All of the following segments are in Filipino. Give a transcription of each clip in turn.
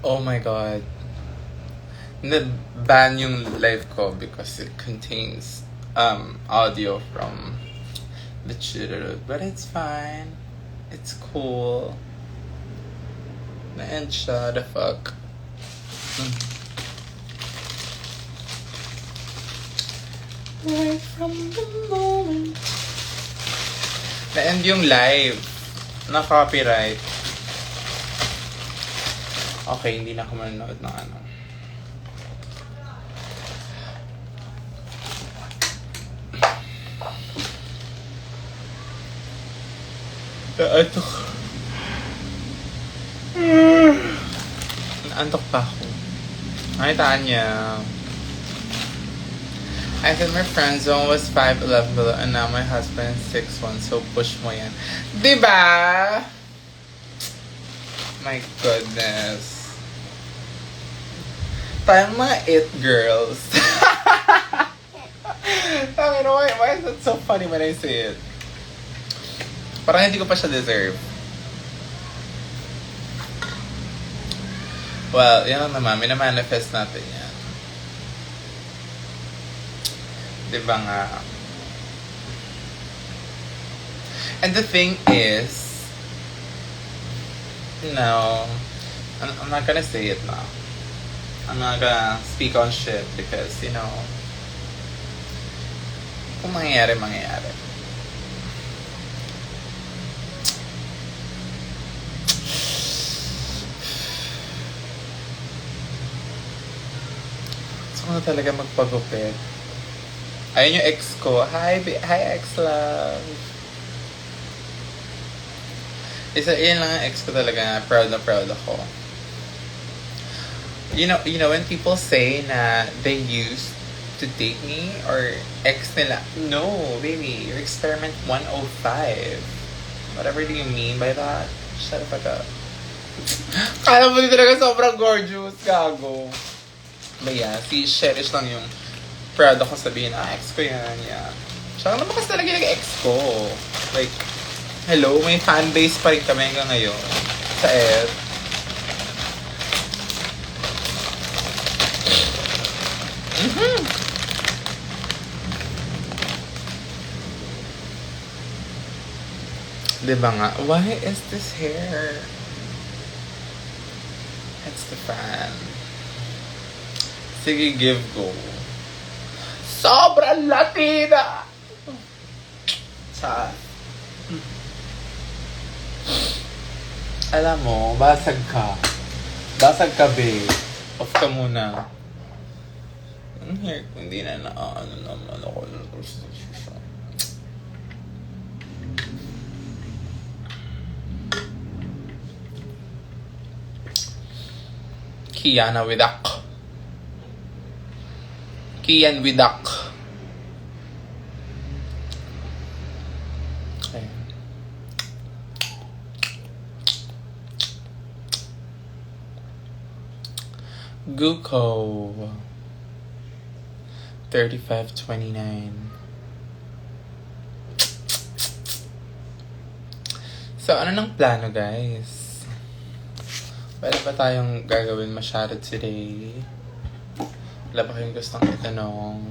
Oh my god. Na-ban yung live ko because it contains audio from the churro. But it's fine. It's cool. Na-end siya. The fuck. Right from the moment. Na-end yung live. Na-copyright. Okay, hindi na ako manonood ng ano. Naantok. Naantok pa ako. Nakitaan niya. I said my friend zone was 5'11" below and now my husband is 6'1", so push mo yan. Diba? My goodness. Tayong mga it girls. I mean, why is that so funny when I say it? Parang hindi ko pa siya deserve. Well, yun lang naman. Minamanifest natin yan. Diba nga? And the thing is, no, I'm not gonna say it now. I'm not gonna speak on shit because, you know, kung mangyayari, mangyayari. Gusto ko na talaga magpagupit. Ayun yung ex ko. Hi ex-love. Yun lang ang ex ko talaga. Proud na proud ako. You know when people say na they used to date me or ex nila. No, baby. You're experiment 105. Whatever do you mean by that? Shut the fuck up. Kala mo din talaga sobrang gorgeous. Gago. But yeah, si Cherish lang yung proud ako sabihin, ex ko yan, yeah. Tsaka naman kasi talaga yung ex ko. Like, hello, may fanbase pa rin kami hanggang ngayon. Sa F. Diba nga? Why is this hair? It's the fan. Sige, give go. Sobrang Latina! Sa... Alam mo, basag ka. Basag ka, babe. Off ka muna. Ang hair ko, hindi na ano naman ako. Kiana Widak. Kian Widak. Okay. Guko 3529. So, ano ng plano, guys? Wala ba tayong gagawin masyado today? Wala ba kayong gustong itanong?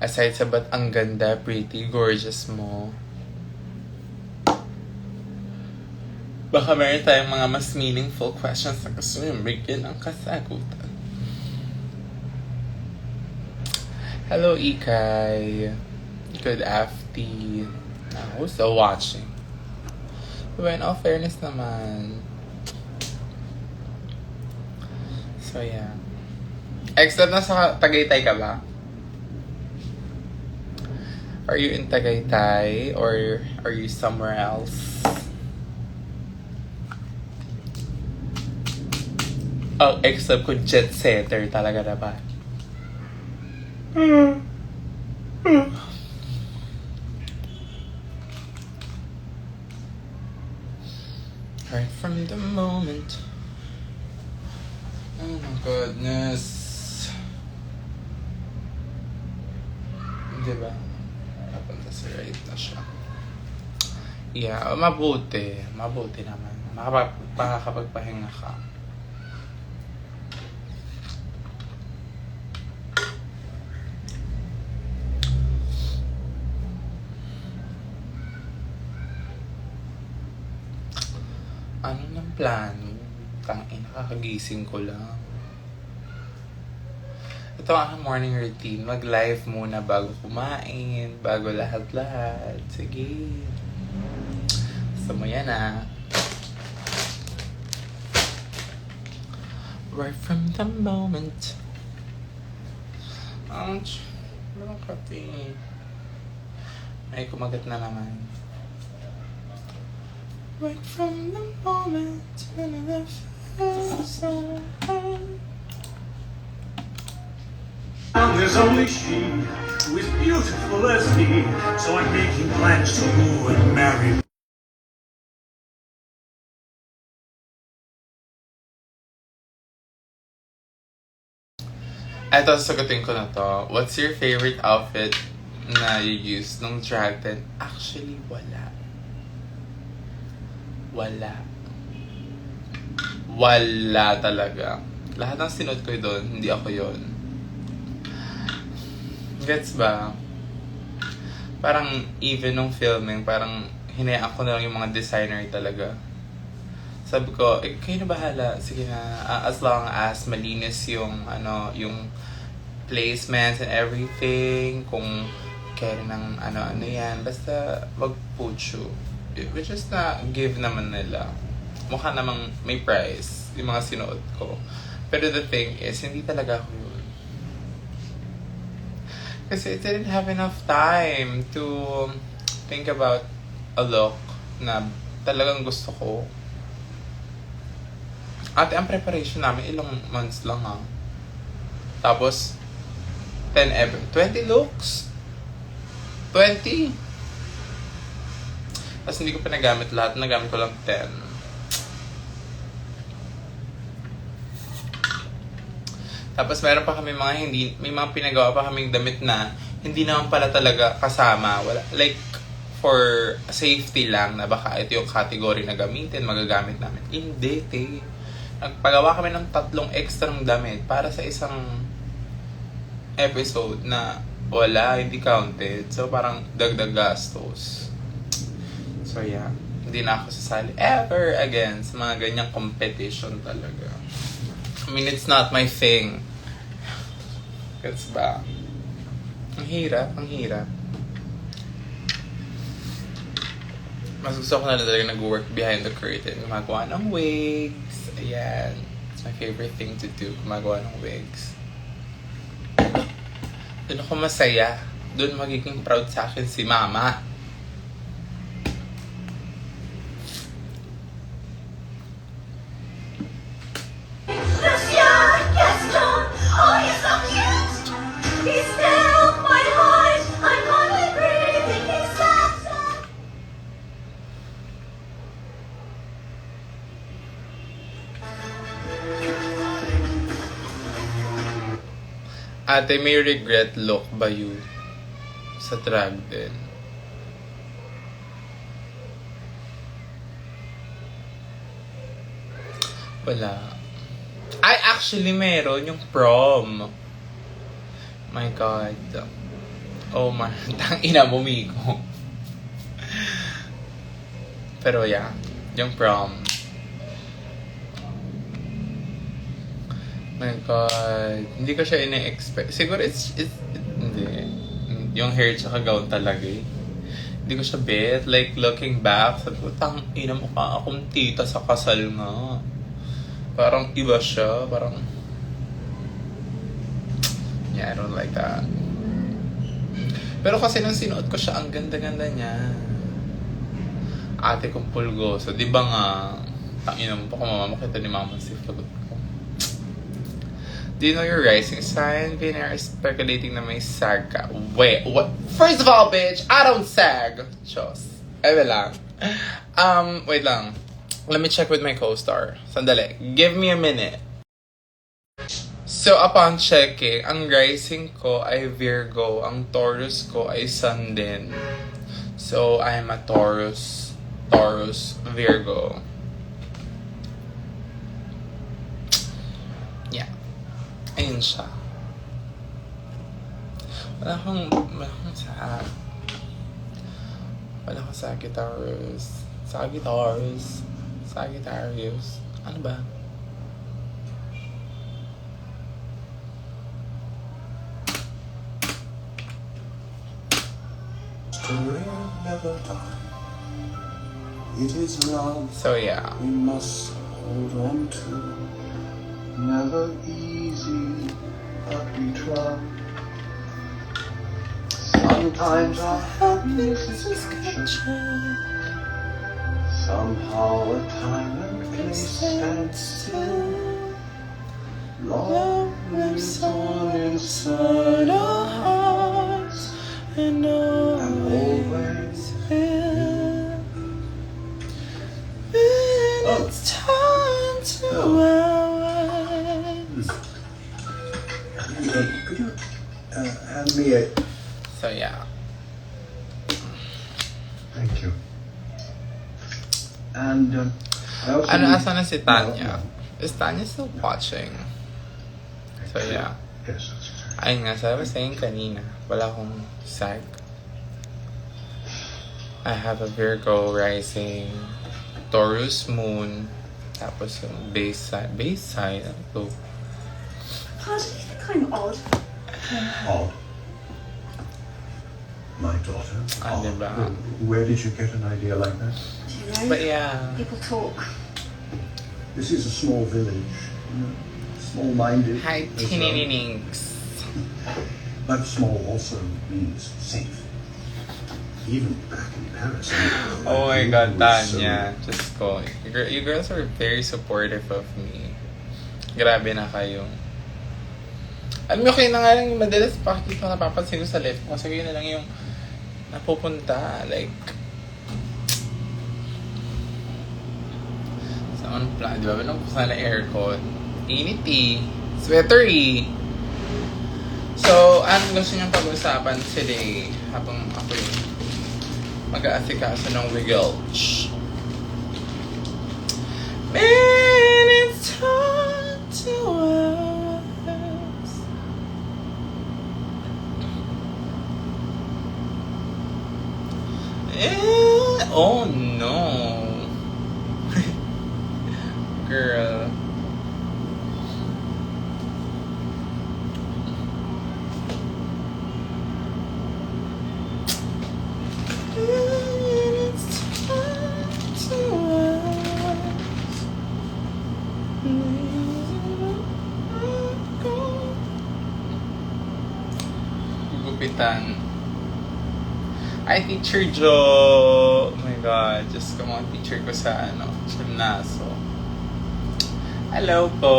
Aside sa ba't ang ganda, pretty, gorgeous mo? Baka meron tayong mga mas meaningful questions na gusto nyo bigyan ang kasagutan. Hello, Ikay. Good afternoon. Who's still watching? But in all fairness naman. So, yeah. Except nasa Tagaytay ka ba? Are you in Tagaytay or are you somewhere else? Oh, except kung jet setter talaga na ba? Right from the moment. Oh my goodness. Diba? Napunta sa right na siya. Yeah, mabuti. Mabuti naman. makakapagpahinga ka. Ano ng plano? Nakakagising ko lang. Ito ang morning routine. Mag-live muna bago kumain, bago lahat-lahat. Sige. Gusto mo yan Right from the moment. Ouch. Walang kape. Ay, kumagat na naman. Right from the moment when I felt so high. There's only she who is beautiful as me, so I'm making plans to move and marry. Eto, sasagutin ko na to. What's your favorite outfit na you use nung Dragon? Actually, wala. Wala talaga. Lahat ng sinuot ko doon, hindi ako yon. Gets ba? Parang even nung filming, parang hinayaan ko na lang yung mga designer talaga. Sabi ko, kayo na bahala. Sige na, as long as malinis yung, yung placements and everything. Kung kaya ng ano yan. Basta, wag pucho. Which is na give naman nila. Mukha namang may price yung mga sinuot ko. Pero the thing is, hindi talaga ako yun. Kasi I didn't have enough time to think about a look na talagang gusto ko. At ang preparation namin, ilang months lang Tapos, 20 looks? 20? Tapos hindi ko pa nagamit lahat. Nagamit ko lang 10. Tapos meron pa kami may mga pinagawa pa kaming damit na hindi naman pala talaga kasama. Wala, like, for safety lang na baka ito yung category na gamitin, magagamit namin. Hindi, nagpagawa kami ng 3 extrang damit para sa isang episode na wala, hindi counted. So parang dagdag gastos. So yeah, hindi na ako sasali ever again sa mga ganyang competition talaga. I mean, it's not my thing. Gets ba? Ang hirap. Mas gusto ko na talaga nag-work behind the curtain. Gumagawa ng wigs. Ayan. It's my favorite thing to do. Gumagawa ng wigs. Doon ako masaya. Doon magiging proud sa akin si Mama. Ate, may regret look ba you sa drag din? Wala. Ay, actually, meron yung prom. My God. Oh my, tangina mo, Miko. Pero yeah, yung prom. My God. Hindi ko siya ina-expect. Siguro hindi. Yung hair tsaka gown talaga Hindi ko siya bet. Like, looking back, sabi ko, tangina mo ka akong tita sa kasal nga. Parang iba siya. Parang, yeah, I don't like that. Pero kasi nung sinuot ko siya, ang ganda-ganda niya. Ate kong pulgoso. Di ba nga, tangina mo pa kung mamamakita ni Mama si Fagot ko. Do you know your rising sign? Venera is speculating na may sag ka. Wait, what? First of all, bitch, I don't sag. Diyos. Ewe lang. Wait lang. Let me check with my co-star. Sandali. Give me a minute. So, upon checking, ang rising ko ay Virgo. Ang Taurus ko ay Sun din. So, I am a Taurus Virgo. siya. Wala akong Sagittarius. Ano ba? Never die. It is love So yeah. we must hold on to. Never easy, but we try. Sometimes our happiness is captured. Somehow a time and place stands still. Love lives on inside our hearts and always will. When it's time to ours. Could you hand me a... So yeah. Thank you. And I also Ano, need- asa na si Tanya? Is Tanya still watching? So yeah. Yes, that's exactly. Ayun nga, sabi ko saying kanina, wala akong sag. I have a Virgo rising, Taurus moon, tapos yung base side, ano to? How do you think I'm odd? Odd. My daughter. Ah, Odd. diba? Where did you get an idea like that? Do you know? But yeah, People talk. This is a small village. Small-minded. hi as well. Tinininings. But small also means safe. Even back in Paris. Oh my God, Tanya. Just ko. You girls are very supportive of me. Grabe na kayo. Alam mo, kayo na nga lang yung madalas pakikita ko napapansin ko sa life ko. Kasi kayo na lang yung napupunta. Like, saan plan? Di ba? Binuksan na aircon. Inity. Sweatery. So, anong gusto niyong pag-usapan today habang ako yung mag-aasikaso ng Wigglech? Man, it's hard to ask. Oh no. Girl. Gupitan. Ay, Teacher Joe! Oh my God, just come on, teacher ko sa gymnaso. Hello po!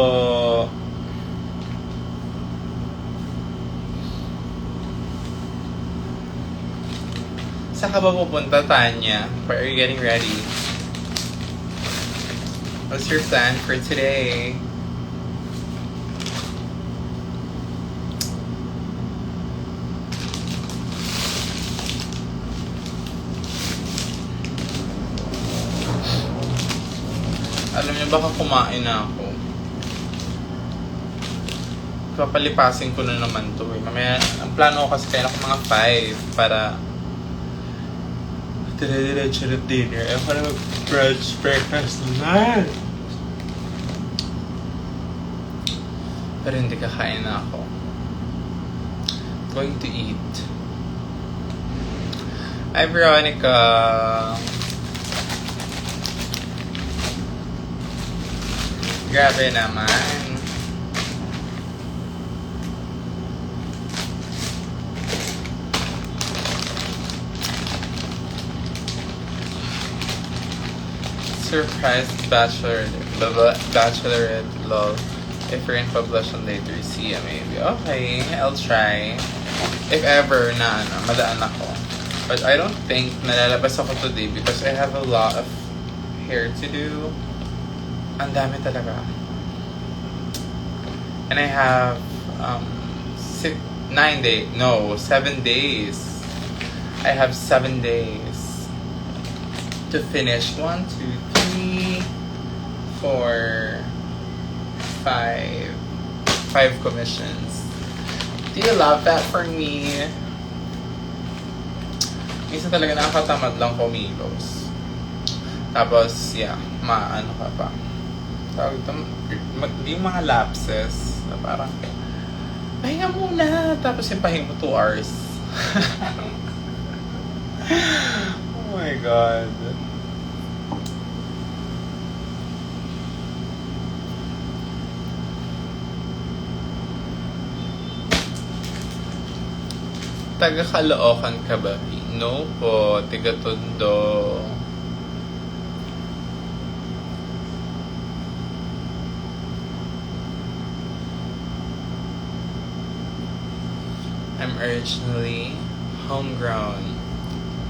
Saan ka ba pupunta, Tanya? Where are you getting ready? What's your plan for today? Alam niyo, baka kumain na ako. Papalipasin ko na naman to eh. Mamaya, ang plano ko kasi kaya ako mga 5 para dire-diretso na dinner. Ako na mag-brunch breakfast na. Pero hindi kakain na ako. Going to eat. Hi, Veronica. Grabe naman. Surprise bachelorette lol. If you're in publication later, see ya maybe. Okay, I'll try. If ever na madaan ako. But I don't think nalalabas ako today because I have a lot of hair to do. Ang dami talaga. And I have 7 days. I have 7 days to finish 1, 2, 3, 4, 5, 5 commissions. Do you love that for me? Minsan talaga nakakatamad lang kumilos. Tapos, yeah, maano ka pa. Tawag ito, yung mga lapses na parang, pahinga muna. Tapos yung pahinga mo 2 hours. Oh my God. Taga Caloocan ka ba? No po, taga Tondo. I'm originally homegrown,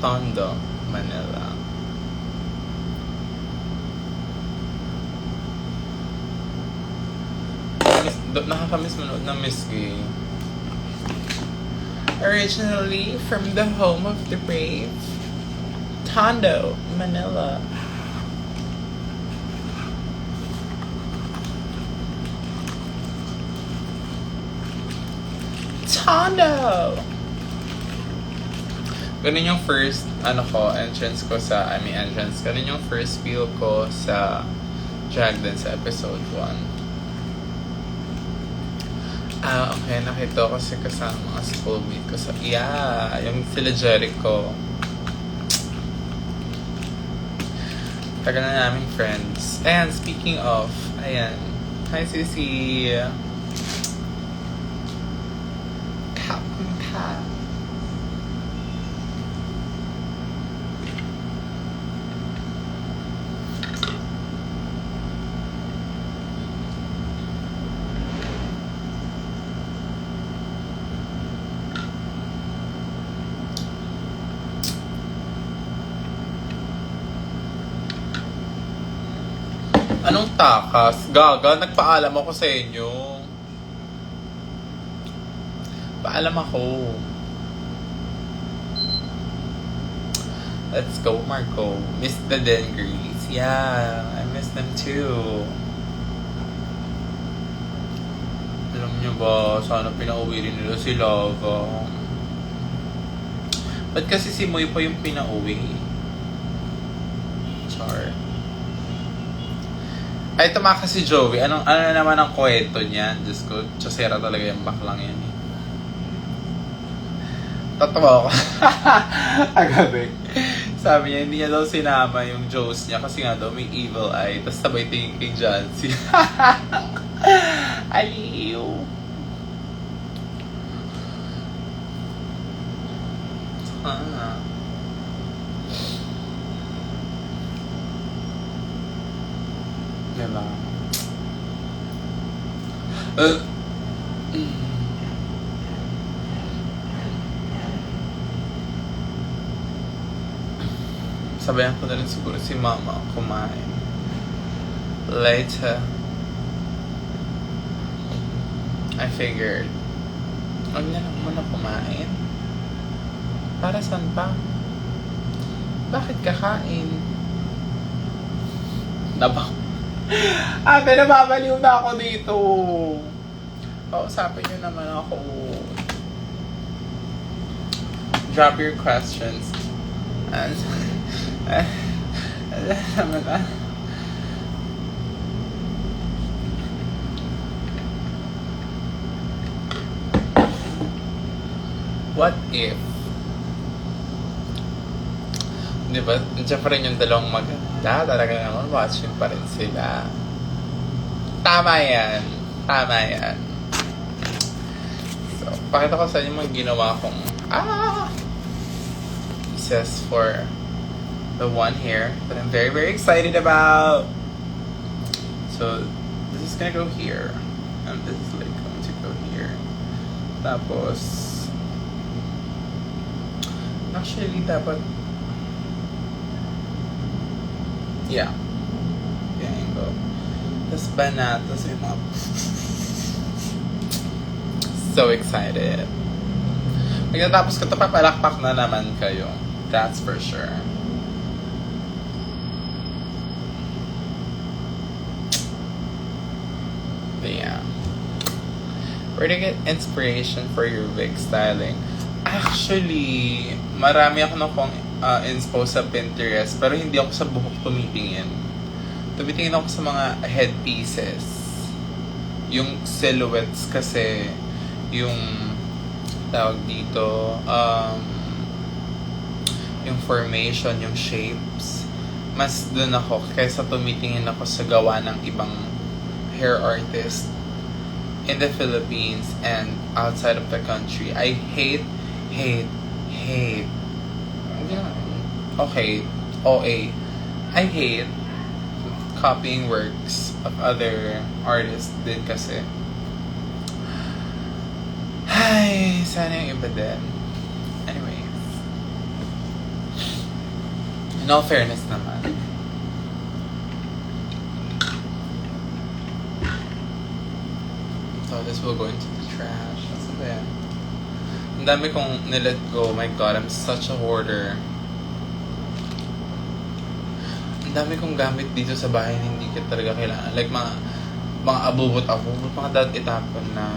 Tondo, Manila. Nakakamiss manood ng Miss Gay. Originally from the home of the brave, Tondo, Manila. Tondo! Ganun yung first, entrance ko sa, ganun yung first feel ko sa Drag Dance episode 1. Okay, nakita ko kasi kasama mga schoolmate ko sa, yung sila Jericho. Tagal na naming friends. And speaking of, ayan, hi Sissy! Captain Pat. Anong takas? Gaga, nagpaalam ako sa inyo. Paalam ako. Let's go, Marco. Miss the Dengries. Yeah, I miss them too. Alam niyo ba, sana pinauwi rin nila si Lava. Ba't kasi si Moy pa yung pinauwi? Char. Ay, tumakas si Joey. Ano na naman ang kwento niya? Diyos ko, chasera talaga yung baklang yan eh. Tatawa ako. Agabi. Sabi niya, hindi niya daw sinama yung Joes niya kasi nga daw may evil eye. Tapos sabay tingin kay Jancy. Aliw. Diba? Sabayan ko na rin siguro si Mama kumain. Later. I figured, huwag na lang muna kumain. Para saan pa? Bakit kakain? Ate, nababaliw na ako dito. Pausapin niyo naman ako. Drop your questions. What if? Diba? Nandiyan pa rin yung dalawang maganda. Talaga naman, watching pa rin sila. Tama yan. Tama yan. So, pakita ko sa inyo mga ginawa kong pieces for the one here that I'm very, very excited about. So, this is gonna go here. And this is like going to go here. Tapos, actually, dapat yeah. Angle. Tapos banatos yung mga so excited. Pagkatapos ko ito, papalakpak na naman kayo. That's for sure. Yeah. Where do you get inspiration for your wig styling? Actually, marami ako inspo sa Pinterest, pero hindi ako sa buhok tumitingin. Tumitingin ako sa mga headpieces. Yung silhouettes kasi, yung tawag dito, yung formation, yung shapes, mas dun ako kaysa tumitingin ako sa gawa ng ibang hair artist in the Philippines and outside of the country. I hate. Okay, OA. I hate copying works of other artists din kasi. Ay, sana yung iba din. Anyways. In all fairness naman. So this will go into the trash. That's ba yan? Ang dami kong nilet go. My God, I'm such a hoarder. Ang dami kong gamit dito sa bahay na hindi ko talaga kailangan. Like mga abubot-abubot, mga dapat itapon na.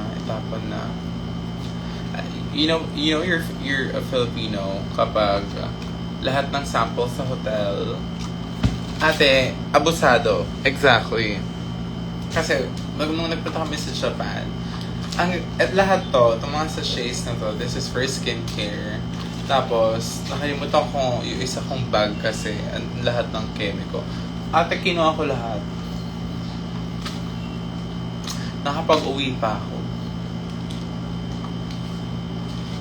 You know you're a Filipino kapag lahat ng samples sa hotel, ate, abusado. Exactly. Kasi nung nagpunta kami sa Japan, at lahat to, itong mga sachets na to, this is for skincare. Tapos, nakalimutan ko yung isa kong bag kasi lahat ng chemical. Ate, kinuha ko lahat. Nakapag-uwi pa ako.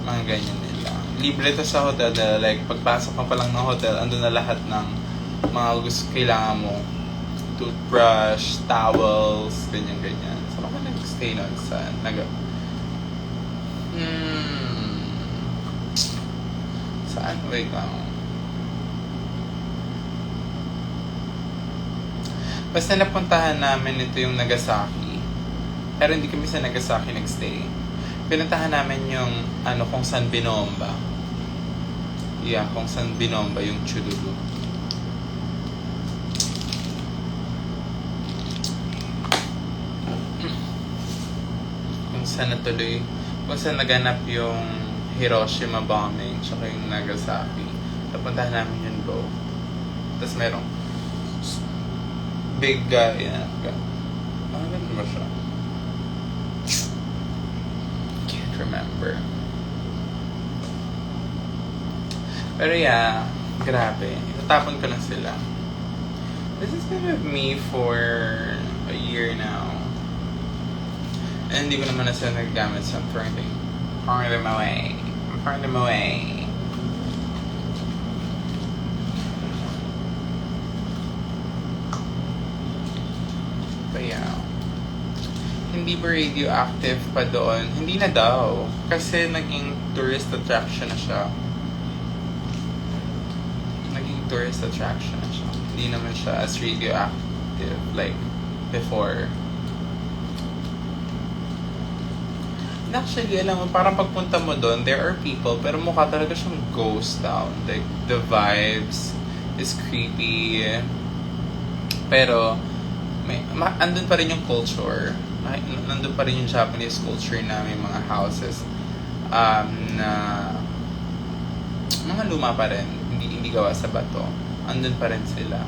Mga ganyan nila. Libre to sa hotel na like, pagpasok mo pa lang ng hotel, andun na lahat ng mga gusto kailangan mo. Toothbrush, towels, ganyan-ganyan. Saan ako nag-stay nun? Saan? Saan? Wait lang. Basta napuntahan namin ito yung Nagasaki. Pero hindi kami sa Nagasaki nag-stay. Pinuntahan namin yung kung San Binomba. Yeah, kung San Binomba, yung Chudulu. Kung saan naganap yung Hiroshima bombing tsaka yung Nagasaki. Napuntahan namin yun both. Tapos merong big guy. Ano ba siya? Can't remember. Pero yeah, grabe. Itatapon ko na sila. This has been with me for a year now. And hindi ko naman na sila naggamit, so I'm throwing them away. But yeah. Hindi ba radioactive pa doon? Hindi na daw. Kasi naging tourist attraction na siya. Hindi naman siya as radioactive like before. Actually, alam mo, parang pagpunta mo doon, there are people, pero mukha talaga siyang ghost town. Like, the vibes is creepy. Pero, andun pa rin yung culture. Nandun pa rin yung Japanese culture na may mga houses na mga luma pa rin. Hindi gawa sa bato. Andun pa rin sila.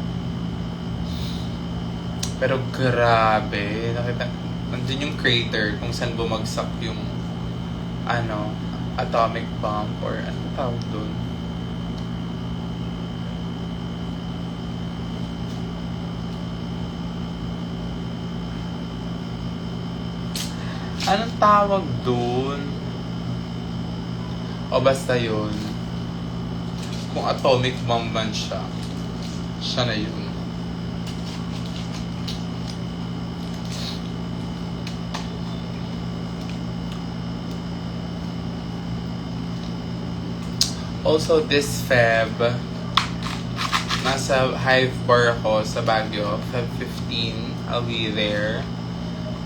Pero grabe. Nandun yung crater kung saan bumagsak yung atomic bomb or ano tawag doon. Anong tawag doon? O basta yun. Kung atomic bomb man siya na yun. Also, this Feb, nasa Hive Bar ako sa Baguio. Feb 15, I'll be there.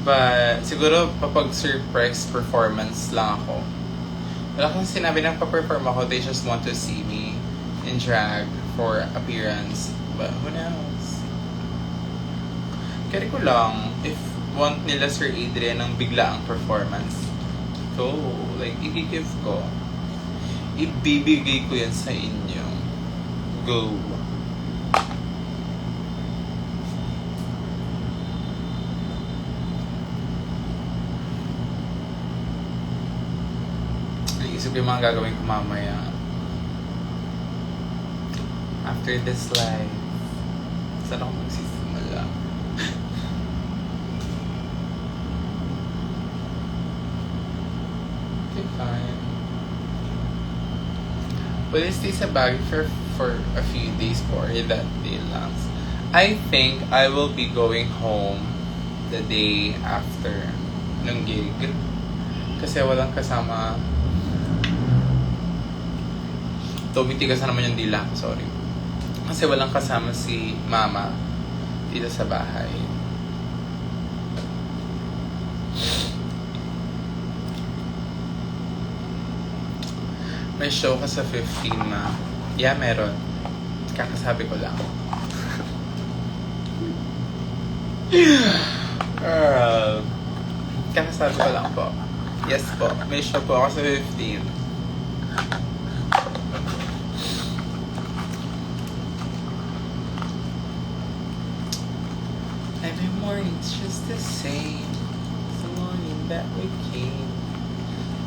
But, siguro, papag-surprise performance lang ako. Wala kang sinabi na pa-perform ako. They just want to see me in drag for appearance. But, who knows? Kaya ko lang, if want nila Sir Adrian ng biglaang performance, ko. Like, i-give ko. Ibibigay ko yan sa inyo. Go. Naisip ko yung mga gagawin ko mamaya. After this live, saan ako magsisimula? Okay, fine. Will you stay sa Baguio for a few days or that day lang? I think I will be going home the day after nung gig. Kasi walang kasama. Tumitigas na naman yung dila ko, sorry. Kasi walang kasama si mama dito sa bahay. May show ka sa 15 na. Yeah, meron. Kakasabi ko lang. Kakasabi ko lang po. Yes po. May show po ako sa 15. Every morning's just the same. It's the morning that we came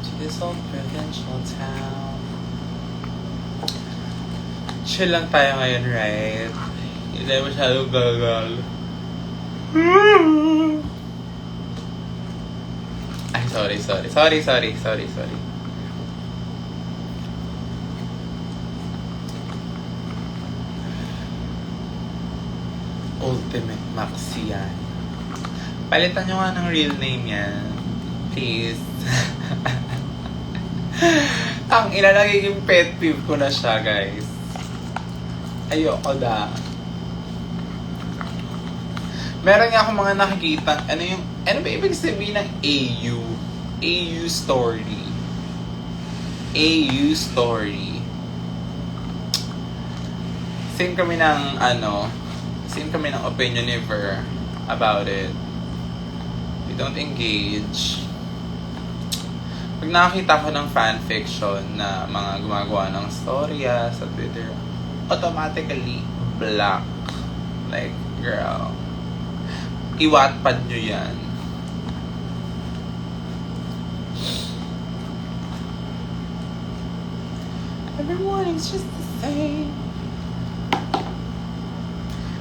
to this old provincial town. Chill lang tayo ngayon, right? Hindi masyadong gagal. Ay, sorry. Ultimate Maxi yan. Palitan nyo nga ng real name yan. Please. Ang ilalagay yung pet peeve ko na siya, guys. Ayoko da. Meron nga akong mga nakikita. Ano ba ibig sabihin ng AU? AU story. AU story. Same kami ng opinion ni Ver about it. We don't engage. Pag nakakita ko ng fanfiction na mga gumagawa ng storya sa Twitter, automatically block. Like, girl, iWattpad nyo yan. Every morning's just the same.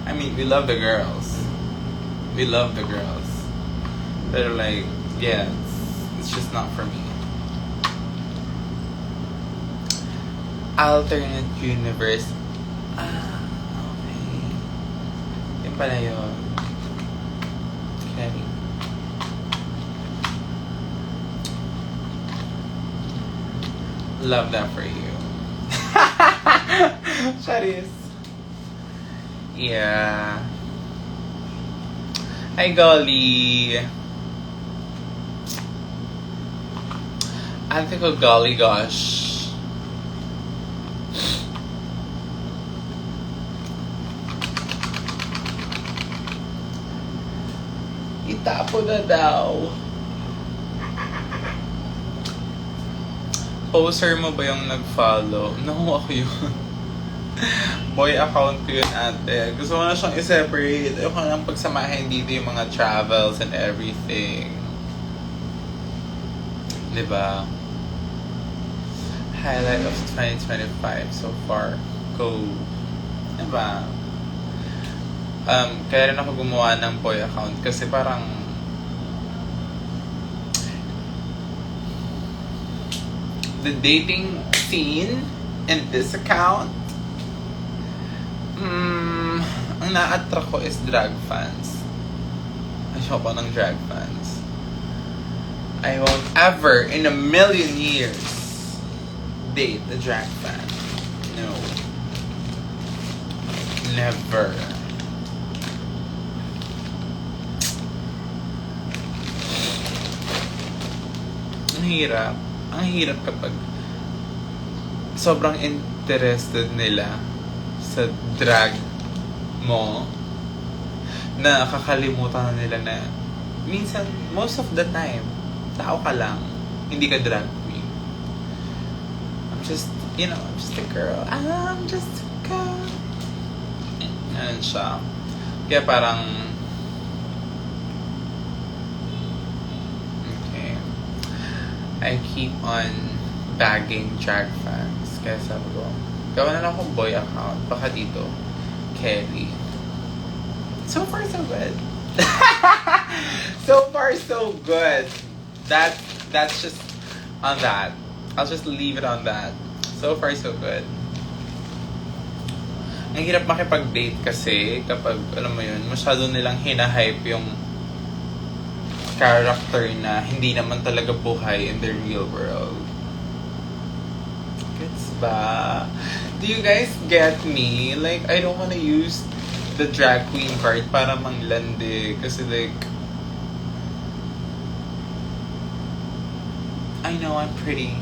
I mean, we love the girls. They're like, yeah, it's just not for me. Alternate universe. Okay. Yun pala yun. Okay. Love that for you. Charis. Yeah. Hi, Golly. Ate ko, Golly gosh. Itapo na daw. Poser mo ba yung nag-follow? No, ako yun. Boy account ko yun, ate. Gusto ko na siyang i-separate. Ayoko na lang pagsamahin dito yung mga travels and everything. Diba? Highlight of 2025 so far. Go. Diba? Kaya rin ako gumawa ng boy account kasi parang the dating scene in this account, ang na-attract ko is drag fans. Ayoko ng drag fans. I won't ever in a million years date a drag fan. No. Never. Ang hirap kapag sobrang interested nila sa drag mo na kakalimutan na nila na minsan, most of the time, tao ka lang. Hindi ka drag queen. I'm just, I'm just a girl. I'm just a girl. Ganun siya. Kaya parang, okay. I keep on bagging drag fans. Kaya sabi ko, gawa na lang akong boy account. Baka dito, Kelly. So far, so good. So far, so good. That's just on that. I'll just leave it on that. So far, so good. Ang hirap makipag-date kasi kapag, alam mo yun, masyado nilang hinahype yung character na hindi naman talaga buhay in the real world. Gets ba? Do you guys get me? Like, I don't wanna use the drag queen card para manglandi. Kasi like, I know I'm pretty.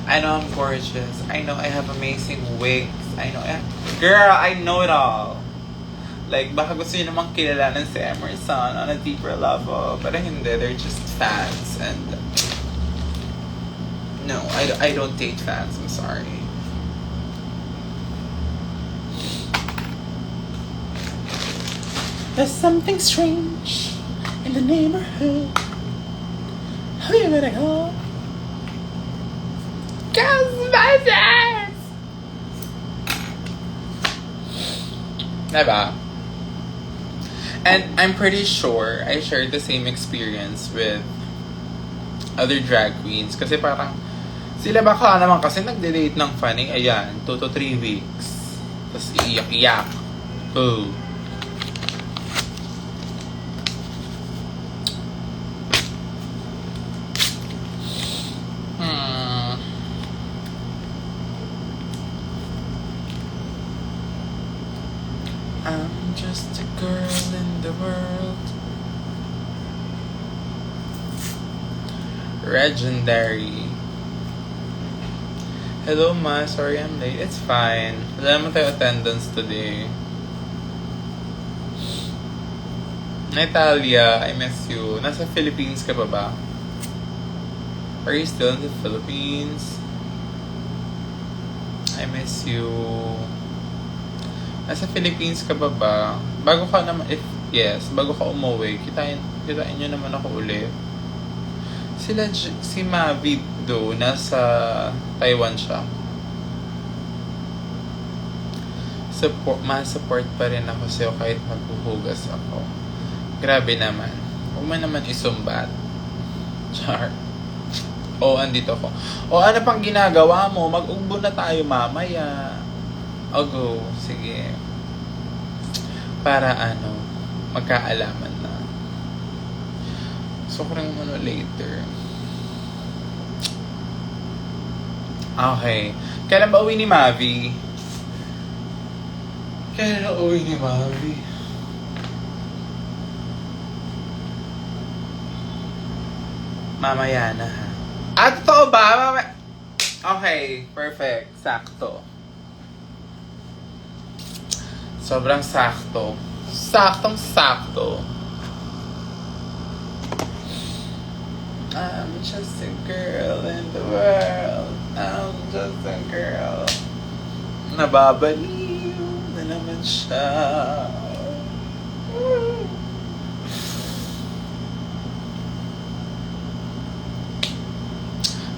I know I'm gorgeous. I know I have amazing wigs. Girl, I know it all. Like, baka gusto nyo namang kilalanan si Emerson on a deeper level. Pero hindi, they're just fans. And no, I don't date fans. I'm sorry. There's something strange in the neighborhood. How you gonna go? Ghostbusters! Diba? And I'm pretty sure I shared the same experience with other drag queens. Kasi parang, sila baka naman kasi nagde-date ng funny, ayan, 2 to 3 weeks. Tapos iiyak-iyak. Oh. I'm just a girl in the world. Legendary. Hello, ma. Sorry I'm late. It's fine. Wala naman tayo attendance today. Natalia, I miss you. Nasa Philippines ka pa ba? Are you still in the Philippines? I miss you. Nasa Philippines ka ba? Bago ka naman, bago ka umuwi, kitain nyo naman ako ulit. Si Mavi do, nasa Taiwan siya. Ma-support pa rin ako sa'yo kahit maghuhugas ako. Grabe naman. Huwag mo naman isumbat. Char. Andito ako. Ano pang ginagawa mo? Mag-ugbo na tayo mamaya. Go. Sige. Para magkaalaman na. So, kung later. Okay. Kailan ba uwi ni Mavi? Mamaya na ha. Totoo ba? Okay. Perfect. Sakto. Sobrang sakto. Saktong-sakto. I'm just a girl in the world. I'm just a girl. Nababaliw na naman siya.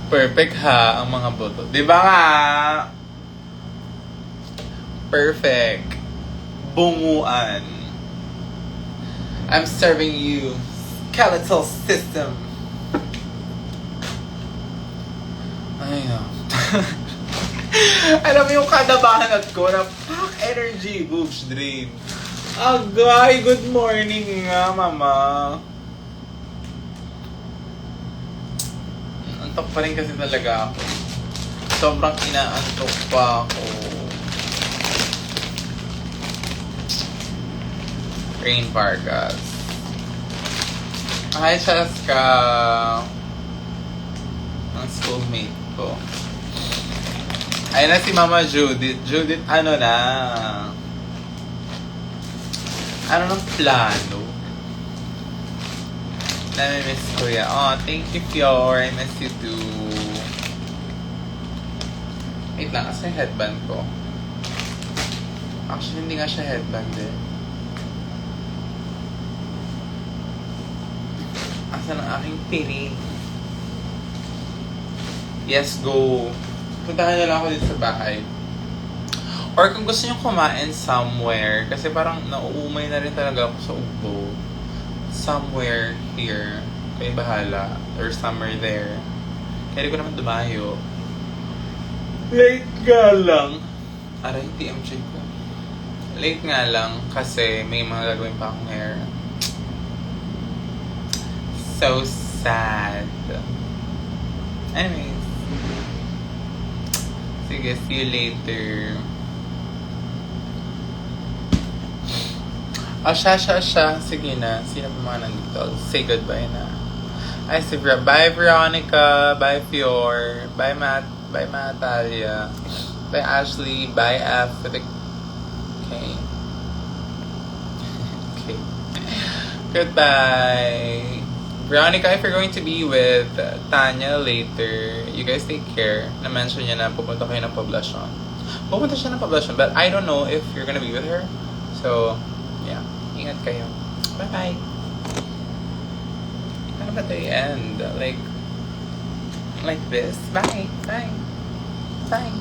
Perfect ha ang mga boto. Diba nga? Perfect. Bunguan. I'm serving you skeletal system. Ay, no. Alam mo yung kadabahan ko na pack energy, boobs drain. Agay, good morning nga, mama. Antok pa rin kasi talaga ako. Sobrang inaantok pa ako. Rain Vargas. Hi, Cheska. Ang schoolmate ko. Ayun na si Mama Judith. Judith, ano na? Ano ng plano? Nami-miss ko yan. Oh, thank you, Fior. I miss you too. Wait lang, asa yung headband ko? Actually, hindi nga siya headband eh. Asa ng aking pili? Yes, go. Puntahan na lang ako dito sa bahay. Or kung gusto nyo kumain somewhere, kasi parang nauumay na rin talaga ako sa ugbo. Somewhere here. Kayo bahala. Or somewhere there. Kaya di ko naman dumayo. Late nga lang. Aray, TMJ ko. Late nga lang kasi may mga gagawin pa akong hair. So sad. Anyways. Sige, see you later. Oh, siya. Sige na. Sino pa mga nandito? Say goodbye na. Ay, si Bye, Veronica. Bye, Fior. Bye, Matt. Bye, Natalia. Bye, Ashley. Bye, F. With a K. Okay. Goodbye. Veronica, if you're going to be with Tanya later, you guys take care. Na-mention niya na pupunta kayo ng Poblacion. Pupunta siya ng Poblacion, but I don't know if you're gonna be with her. So, yeah. Ingat kayo. Bye-bye. Ano ba tayo end? Like this? Bye. Bye. Bye.